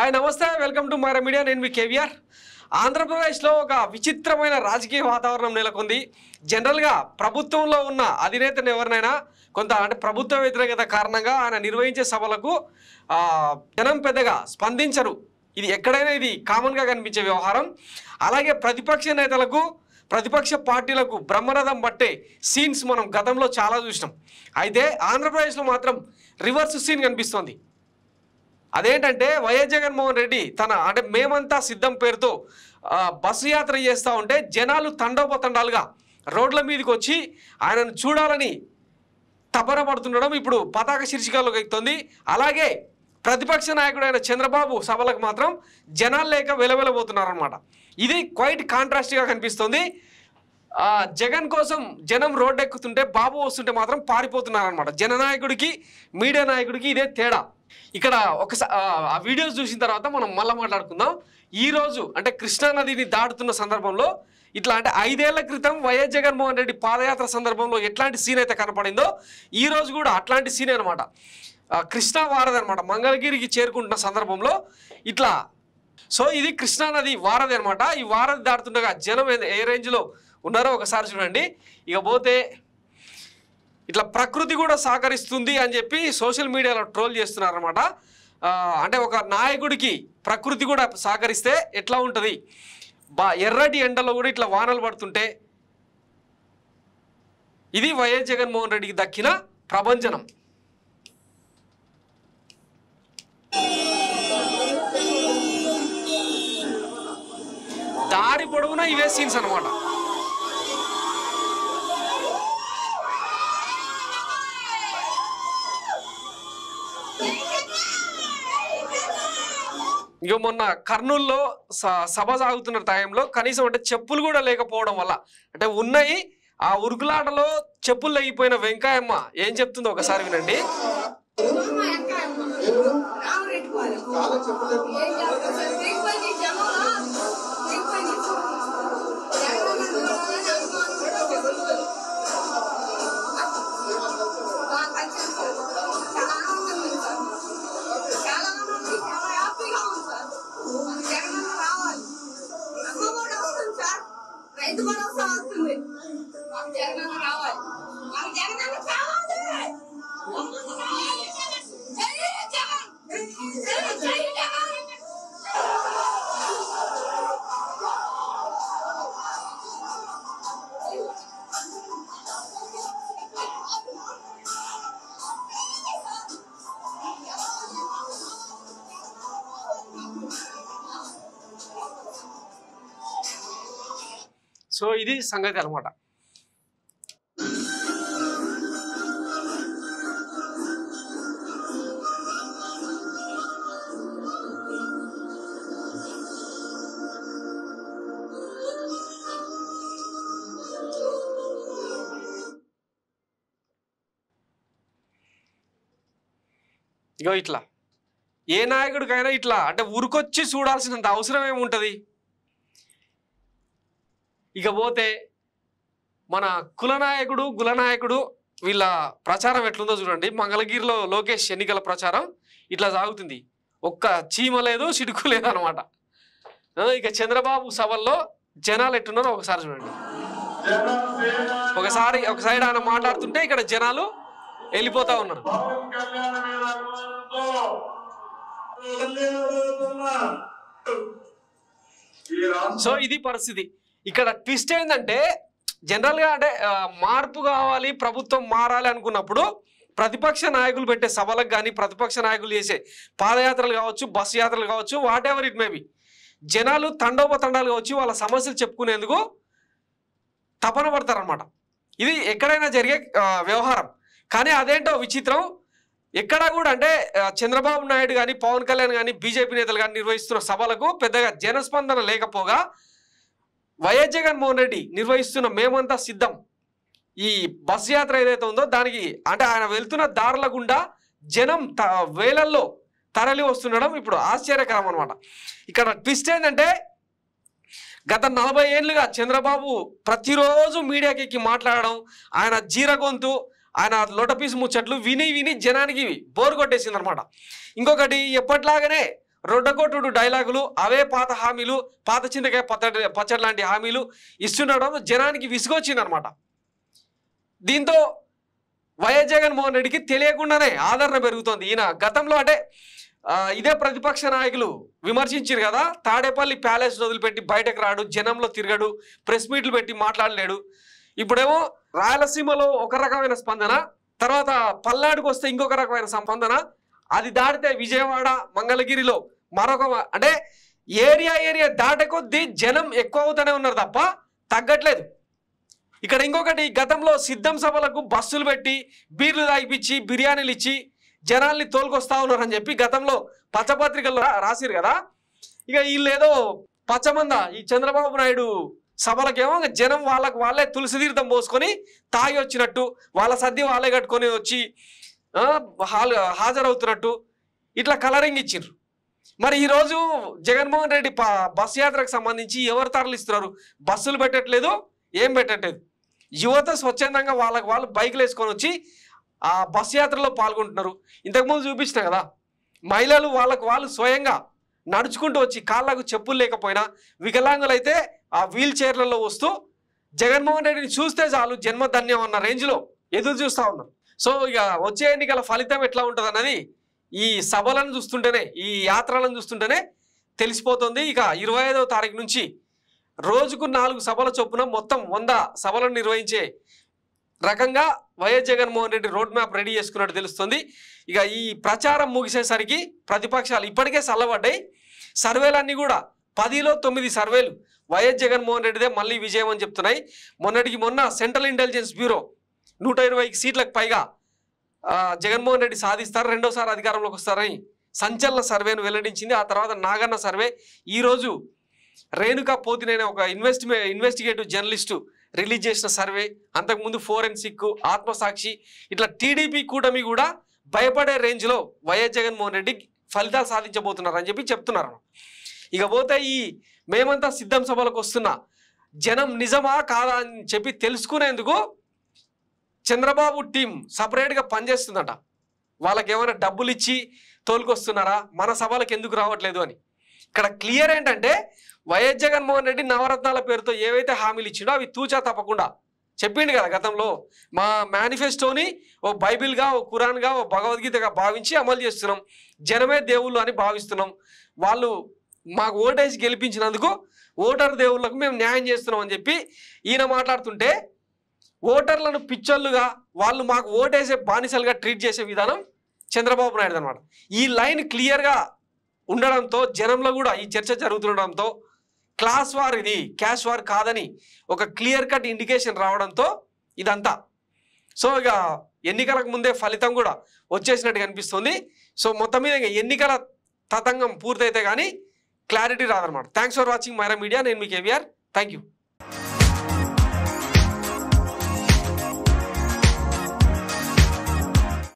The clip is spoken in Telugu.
హాయ్ నమస్తే వెల్కమ్ టు మైరా మీడియా నేను మీ కేవీఆర్ ఆంధ్రప్రదేశ్లో ఒక విచిత్రమైన రాజకీయ వాతావరణం నెలకొంది జనరల్గా ప్రభుత్వంలో ఉన్న అధినేతను ఎవరినైనా కొంత అంటే ప్రభుత్వ వ్యతిరేకత కారణంగా ఆయన నిర్వహించే సభలకు జనం పెద్దగా స్పందించరు ఇది ఎక్కడైనా ఇది కామన్గా కనిపించే వ్యవహారం అలాగే ప్రతిపక్ష నేతలకు ప్రతిపక్ష పార్టీలకు బ్రహ్మరథం పట్టే సీన్స్ మనం గతంలో చాలా చూసినాం అయితే ఆంధ్రప్రదేశ్లో మాత్రం రివర్స్ సీన్ కనిపిస్తోంది అదేంటంటే వైఎస్ జగన్మోహన్ రెడ్డి తన అంటే మేమంతా సిద్ధం పేరుతో బస్సు యాత్ర చేస్తూ ఉంటే జనాలు తండోపతండాలుగా రోడ్ల మీదకి వచ్చి ఆయనను చూడాలని తపన పడుతుండడం ఇప్పుడు పతాక శీర్షికలోకి ఎక్కుతుంది అలాగే ప్రతిపక్ష నాయకుడైన చంద్రబాబు సభలకు మాత్రం జనాలు లేక వెలవెలబోతున్నారనమాట ఇది క్వైట్ కాంట్రాస్ట్గా కనిపిస్తుంది జగన్ కోసం జనం రోడ్డు ఎక్కుతుంటే బాబు వస్తుంటే మాత్రం పారిపోతున్నారనమాట జననాయకుడికి మీడియా నాయకుడికి ఇదే తేడా ఇక్కడ ఒకసారి ఆ వీడియోస్ చూసిన తర్వాత మనం మళ్ళీ మాట్లాడుకుందాం ఈరోజు అంటే కృష్ణానదిని దాటుతున్న సందర్భంలో ఇట్లా అంటే 5 ఏళ్ల క్రితం వైఎస్ జగన్మోహన్ రెడ్డి పాదయాత్ర సందర్భంలో ఎట్లాంటి సీన్ అయితే కనపడిందో ఈరోజు కూడా అట్లాంటి సీన్ అనమాట కృష్ణా వారధి అనమాట మంగళగిరికి చేరుకుంటున్న సందర్భంలో ఇట్లా సో ఇది కృష్ణానది వారధి అనమాట ఈ వారధి దాటుతుండగా జనం ఏ రేంజ్లో ఉన్నారో ఒకసారి చూడండి ఇక పోతే ఇట్లా ప్రకృతి కూడా సహకరిస్తుంది అని చెప్పి సోషల్ మీడియాలో ట్రోల్ చేస్తున్నారన్నమాట అంటే ఒక నాయకుడికి ప్రకృతి కూడా సహకరిస్తే ఎట్లా ఉంటుంది ఎర్రటి ఎండలో కూడా ఇట్లా వానలు పడుతుంటే ఇది వైఎస్ జగన్మోహన్ రెడ్డికి దక్కిన ప్రభంజనం దారి పొడవునా ఇవే సీన్స్ అనమాట ఇక మొన్న కర్నూలులో సభ సాగుతున్న టైంలో కనీసం అంటే చెప్పులు కూడా లేకపోవడం వల్ల అంటే ఉన్నాయి ఆ ఉరుకులాటలో చెప్పులు లేకపోయిన వెంకయ్యమ్మ ఏం చెప్తుందో ఒకసారి వినండి సో ఇది సంగతి అనమాట ఇగో ఇట్లా ఏ నాయకుడికైనా ఇట్లా అంటే ఊరికొచ్చి చూడాల్సినంత అవసరం ఏముంటుంది ఇకపోతే మన గులనాయకుడు వీళ్ళ ప్రచారం ఎట్లుందో చూడండి మంగళగిరిలో లోకేష్ ఎన్నికల ప్రచారం ఇట్లా సాగుతుంది ఒక్క చీమ లేదు సిడుకు లేదు అనమాట ఇక చంద్రబాబు సభల్లో జనాలు ఎట్టున్నారో ఒకసారి చూడండి ఒక సైడ్ ఆయన మాట్లాడుతుంటే ఇక్కడ జనాలు వెళ్ళిపోతా ఉన్నారు సో ఇది పరిస్థితి ఇక్కడ ట్విస్ట్ ఏంటంటే జనరల్గా అంటే మార్పు కావాలి ప్రభుత్వం మారాలి అనుకున్నప్పుడు ప్రతిపక్ష నాయకులు పెట్టే సభలకు కానీ ప్రతిపక్ష నాయకులు చేసే పాదయాత్రలు కావచ్చు బస్సు యాత్రలు కావచ్చు వాట్ ఎవర్ ఇట్ మేబీ జనాలు తండోపతండాలుగా వచ్చి వాళ్ళ సమస్యలు చెప్పుకునేందుకు తపన పడతారనమాట ఇది ఎక్కడైనా జరిగే వ్యవహారం కానీ అదేంటో విచిత్రం ఎక్కడా కూడా అంటే చంద్రబాబు నాయుడు కానీ పవన్ కళ్యాణ్ కానీ బీజేపీ నేతలు కానీ నిర్వహిస్తున్న సభలకు పెద్దగా జనస్పందన లేకపోగా వైఎస్ జగన్మోహన్ రెడ్డి నిర్వహిస్తున్న మేమంతా సిద్ధం ఈ బస్ యాత్ర ఏదైతే ఉందో దానికి అంటే ఆయన వెళ్తున్న దారుల గుండా జనం వేలల్లో తరలి వస్తుండడం ఇప్పుడు ఆశ్చర్యకరం అనమాట ఇక్కడ ట్విస్ట్ ఏంటంటే గత 40 ఏళ్ళుగా చంద్రబాబు ప్రతిరోజు మీడియాకి ఎక్కి మాట్లాడడం ఆయన జీరగొంతు ఆయన లోటపీసు ముచ్చట్లు విని విని జనానికి బోర్ కొట్టేసింది అనమాట. ఇంకొకటి ఎప్పట్లాగానే రొడ్డకొట్టుడు డైలాగులు, అవే పాత హామీలు, పాత చింతకాయ పచ్చడి లాంటి హామీలు ఇస్తుండడం జనానికి విసుగొచ్చిందనమాట. దీంతో వైఎస్ జగన్మోహన్ రెడ్డికి తెలియకుండానే ఆదరణ పెరుగుతోంది. ఈయన గతంలో అంటే ఇదే ప్రతిపక్ష నాయకులు విమర్శించారు కదా, తాడేపల్లి ప్యాలెస్ వదిలిపెట్టి బయటకు రాడు, జనంలో తిరగడు, ప్రెస్ మీట్లు పెట్టి మాట్లాడలేడు. ఇప్పుడేమో రాయలసీమలో ఒక రకమైన స్పందన, తర్వాత పల్నాడుకు వస్తే ఇంకొక రకమైన స్పందన, అది దాటితే విజయవాడ మంగళగిరిలో మరొక, అంటే ఏరియా దాటే కొద్దీ జనం ఎక్కువ అవుతూనే ఉన్నారు తప్ప తగ్గట్లేదు. ఇక్కడ ఇంకొకటి, గతంలో సిద్ధం సభలకు బస్సులు పెట్టి బీర్లు తాగిపించి బిర్యానీలు ఇచ్చి జనాల్ని తోలుకొస్తా ఉన్నారని చెప్పి గతంలో పచ్చపత్రికల్లో రాసిరు కదా. ఇక వీళ్ళు ఏదో పచ్చమంద ఈ చంద్రబాబు నాయుడు సభలకేమో జనం వాళ్ళే తులసి తీర్థం పోసుకొని తాగి వచ్చినట్టు, వాళ్ళ సద్ది వాళ్ళే కట్టుకొని వచ్చి హాజరవుతున్నట్టు ఇట్లా కలరింగ్ ఇచ్చిండ్రు. మరి ఈరోజు జగన్మోహన్ రెడ్డి బస్ యాత్రకు సంబంధించి ఎవరు తరలిస్తున్నారు? బస్సులు పెట్టట్లేదు, ఏం పెట్టట్లేదు. యువత స్వచ్ఛందంగా వాళ్ళు బైకులు వేసుకొని వచ్చి ఆ బస్ యాత్రలో పాల్గొంటున్నారు. ఇంతకుముందు చూపించిన కదా, మహిళలు వాళ్ళు స్వయంగా నడుచుకుంటూ వచ్చి కాళ్ళకు చెప్పులు లేకపోయినా వికలాంగులైతే ఆ వీల్ చైర్లలో వస్తూ జగన్మోహన్ రెడ్డిని చూస్తే చాలు జన్మధన్యం అన్న రేంజ్లో ఎదురు చూస్తూ ఉన్నారు. సో ఇక వచ్చే ఎన్నికల ఫలితం ఎట్లా ఉంటుంది అన్నది ఈ సభలను చూస్తుంటేనే, ఈ యాత్రలను చూస్తుంటేనే తెలిసిపోతుంది. ఇక 25వ తారీఖు నుంచి రోజుకు 4 సభల చొప్పున మొత్తం 100 సభలను నిర్వహించే రకంగా YS Jaganmohan Reddy road map ready చేసుకున్నట్టు తెలుస్తుంది. ఇక ఈ ప్రచారం ముగిసేసరికి ప్రతిపక్షాలు ఇప్పటికే చల్లబడ్డాయి. సర్వేలన్నీ కూడా 10లో 9 సర్వేలు వైఎస్ జగన్మోహన్ రెడ్డిదే మళ్ళీ విజయం అని చెప్తున్నాయి. మొన్న సెంట్రల్ ఇంటెలిజెన్స్ బ్యూరో 120 సీట్లకు పైగా జగన్మోహన్ రెడ్డి సాధిస్తారు, రెండోసారి అధికారంలోకి వస్తారని సంచలన సర్వేను వెల్లడించింది. ఆ తర్వాత నాగన్న సర్వే, ఈరోజు రేణుకా పోతినేని ఒక ఇన్వెస్టిగేటివ్ జర్నలిస్టు రిలీజ్ చేసిన సర్వే, అంతకుముందు ఫోరెన్సిక్, ఆత్మసాక్షి, ఇట్లా టీడీపీ కూటమి కూడా భయపడే రేంజ్లో వైఎస్ జగన్మోహన్ రెడ్డి ఫలితాలు సాధించబోతున్నారు అని చెప్పి చెప్తున్నారు. ఇక పోతే ఈ మేమంతా సిద్ధం సభలకు వస్తున్న జనం నిజమా కాదా అని చెప్పి తెలుసుకునేందుకు చంద్రబాబు టీం సపరేట్గా పనిచేస్తుందట. వాళ్ళకి ఏమైనా డబ్బులు ఇచ్చి తోలుకొస్తున్నారా, మన సభలకు ఎందుకు రావట్లేదు అని. ఇక్కడ క్లియర్ ఏంటంటే వైఎస్ జగన్మోహన్ రెడ్డి నవరత్నాల పేరుతో ఏవైతే హామీలు ఇచ్చిండో అవి తూచా తప్పకుండా చెప్పిండు కదా గతంలో. మా మేనిఫెస్టోని ఓ బైబిల్గా, ఓ ఖురాన్గా, ఓ భగవద్గీతగా భావించి అమలు చేస్తున్నాం, జనమే దేవుళ్ళు అని భావిస్తున్నాం, వాళ్ళు మాకు ఓటేసి గెలిపించినందుకు ఓటర్ దేవుళ్ళకు మేము న్యాయం చేస్తున్నాం అని చెప్పి ఈయన మాట్లాడుతుంటే, ఓటర్లను పిచ్చోళ్ళుగా, వాళ్ళు మాకు ఓటేసే బానిసలుగా ట్రీట్ చేసే విధానం చంద్రబాబు నాయుడు అనమాట. ఈ లైన్ క్లియర్గా ఉండడంతో జనంలో కూడా ఈ చర్చ జరుగుతుండడంతో క్లాస్ వార్ ఇది క్యాష్ వార్ కాదని ఒక క్లియర్ కట్ ఇండికేషన్ రావడంతో ఇదంతా. సో ఇక ఎన్నికలకు ముందే ఫలితం కూడా వచ్చేసినట్టు కనిపిస్తుంది. సో మొత్తం మీద ఎన్నికల తతంగం పూర్తయితే కానీ క్లారిటీ రాదనమాట. Thanks for watching Myra Media. నేను మీ కేవీఆర్. Thank you.